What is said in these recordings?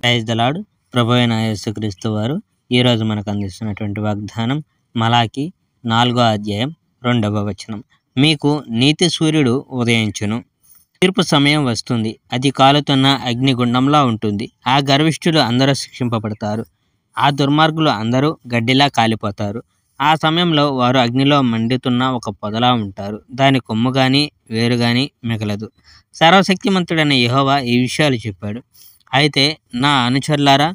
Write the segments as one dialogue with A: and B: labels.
A: Praise the lord. ప్రభువైన యేసుక్రీస్తు వారు ఈరోజు మనకు అందిస్తున్నటువంటి వాగ్దానం మలాకి 4వ అధ్యాయం 2వ వచనం. మీకు నీతి సూర్యుడు ఉదయించును, తీర్పు సమయం వస్తుంది, అది కాలుతున్న అగ్నిగుండంలా ఉంటుంది. ఆ గర్విష్ఠులు అందరూ శిక్షింపబడతారు, ఆ దుర్మార్గులు అందరూ గడ్డిలా కాలిపోతారు. ఆ సమయంలో వారు అగ్నిలో మండుతున్న ఒక పొదలా ఉంటారు, దాని కొమ్ము గాని వేరు గాని మిగలదు. సర్వశక్తిమంతుడైన యెహోవా ఈ విషయాలు చెప్పాడు. అయితే నా అనుచరులారా,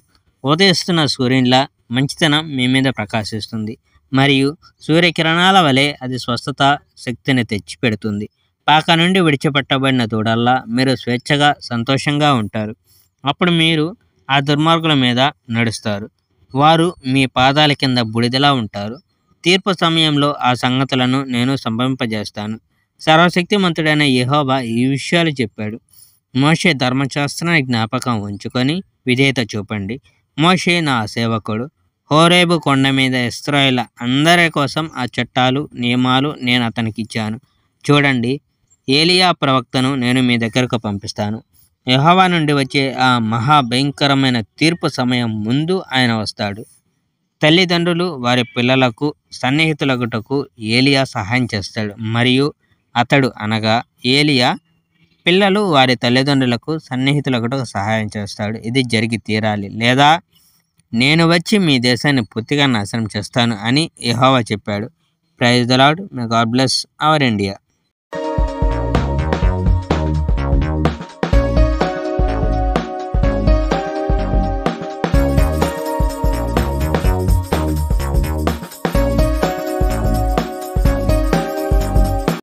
A: ఉదయిస్తున్న సూర్యునిలా మంచితనం మీ మీద ప్రకాశిస్తుంది, మరియు సూర్యకిరణాల వలె అది స్వస్థత శక్తిని తెచ్చిపెడుతుంది. పాక నుండి విడిచిపెట్టబడిన దూడల్లా మీరు స్వేచ్ఛగా సంతోషంగా ఉంటారు. అప్పుడు మీరు ఆ దుర్మార్గుల మీద నడుస్తారు, వారు మీ పాదాల కింద బూడిదలా ఉంటారు. తీర్పు సమయంలో ఆ సంగతులను నేను సంభవింపజేస్తాను. సర్వశక్తిమంతుడైన యెహోవా ఈ విషయాలు చెప్పాడు. మోషే ధర్మశాస్త్రాన్ని జ్ఞాపకం ఉంచుకొని విధేయత చూపండి. మోషే నా సేవకుడు. హోరేబు కొండ మీద ఇశ్రాయేలు అందరి కోసం ఆ చట్టాలు నియమాలు నేను అతనికి ఇచ్చాను. చూడండి, ఏలియా ప్రవక్తను నేను మీ దగ్గరకు పంపిస్తాను. యెహోవా నుండి వచ్చే ఆ మహాభయంకరమైన తీర్పు సమయం ముందు ఆయన వస్తాడు. తల్లిదండ్రులు వారి పిల్లలకు సన్నిహితులగుటకు ఏలియా సహాయం చేస్తాడు, మరియు అతడు అనగా ఏలియా పిల్లలు వారి తల్లిదండ్రులకు సన్నిహితులగుటకు సహాయం చేస్తాడు. ఇది జరిగి తీరాలి, లేదా నేను వచ్చి మీ దేశాన్ని పూర్తిగా నాశనం చేస్తాను అని యెహోవా చెప్పాడు. Praise the Lord. May God bless our India.